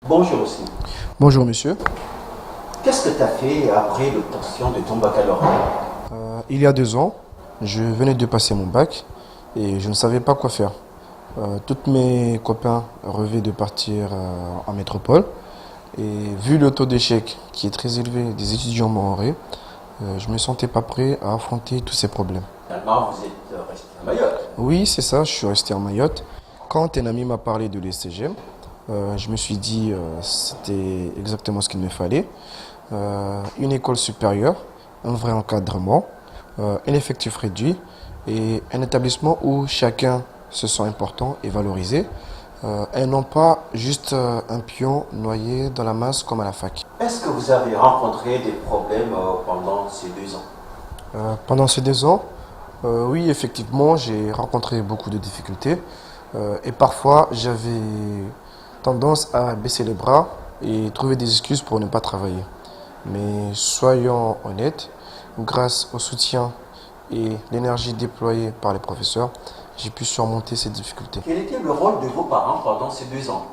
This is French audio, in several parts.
Bonjour aussi. Bonjour monsieur. Qu'est-ce que tu as fait après l'obtention de ton baccalauréat? Il y a 2 ans, je venais de passer mon bac et je ne savais pas quoi faire. Tous mes copains rêvaient de partir en métropole et vu le taux d'échec qui est très élevé des étudiants mahorais, je ne me sentais pas prêt à affronter tous ces problèmes. Finalement, vous êtes resté à Mayotte. Oui, c'est ça, je suis resté en Mayotte. Quand un ami m'a parlé de l'ESCGM, je me suis dit c'était exactement ce qu'il me fallait. Une école supérieure, un vrai encadrement, un effectif réduit et un établissement où chacun se sent important et valorisé, et non pas juste un pion noyé dans la masse comme à la fac. Est-ce que vous avez rencontré des problèmes pendant ces 2 ans? Pendant ces 2 ans, oui, effectivement, j'ai rencontré beaucoup de difficultés et parfois j'avais tendance à baisser les bras et trouver des excuses pour ne pas travailler. Mais soyons honnêtes, grâce au soutien et l'énergie déployée par les professeurs, j'ai pu surmonter ces difficultés. Quel était le rôle de vos parents pendant ces 2 ans?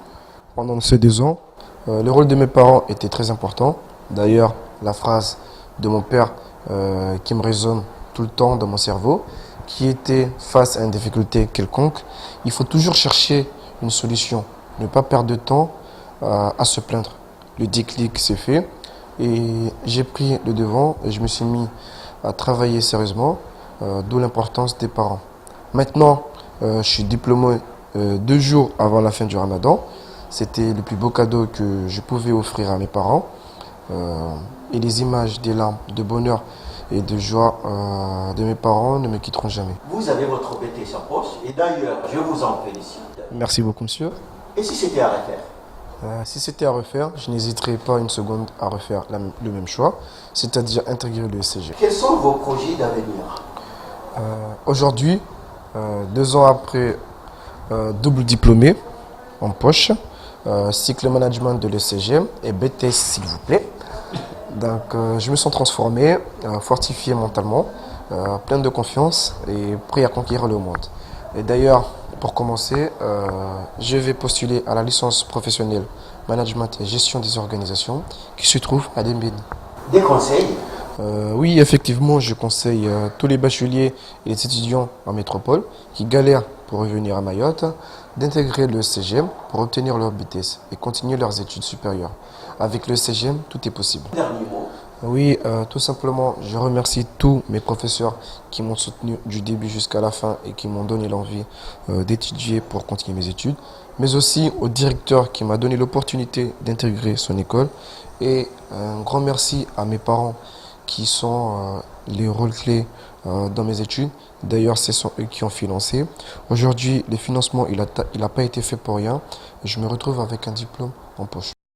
Pendant ces 2 ans, le rôle de mes parents était très important. D'ailleurs, la phrase de mon père qui me résonne tout le temps dans mon cerveau, qui était face à une difficulté quelconque, il faut toujours chercher une solution, ne pas perdre de temps à se plaindre. Le déclic s'est fait et j'ai pris le devant et je me suis mis à travailler sérieusement, d'où l'importance des parents. Maintenant, je suis diplômé 2 jours avant la fin du Ramadan. C'était le plus beau cadeau que je pouvais offrir à mes parents. Et les images des larmes de bonheur et de joie de mes parents ne me quitteront jamais. Vous avez votre BTS en poche et d'ailleurs, je vous en félicite. Merci beaucoup, monsieur. Et si c'était à refaire? Si c'était à refaire, je n'hésiterais pas une seconde à refaire le même choix, c'est-à-dire intégrer le SCG. Quels sont vos projets d'avenir? Aujourd'hui, 2 ans après, double diplômé en poche, cycle management de l'ECGM et BTS s'il vous plaît. Donc je me sens transformé, fortifié mentalement, plein de confiance et prêt à conquérir le monde. Et d'ailleurs, pour commencer, je vais postuler à la licence professionnelle management et gestion des organisations qui se trouve à Dembélé. Des conseils? Oui, effectivement, je conseille tous les bacheliers et les étudiants en métropole qui galèrent pour revenir à Mayotte d'intégrer le CGM pour obtenir leur BTS et continuer leurs études supérieures. Avec le CGM, tout est possible. Dernier mot. Oui, tout simplement, je remercie tous mes professeurs qui m'ont soutenu du début jusqu'à la fin et qui m'ont donné l'envie d'étudier pour continuer mes études, mais aussi au directeur qui m'a donné l'opportunité d'intégrer son école et un grand merci à mes parents qui sont les rôles clés dans mes études. D'ailleurs, ce sont eux qui ont financé. Aujourd'hui, le financement, il a pas été fait pour rien. Je me retrouve avec un diplôme en poche.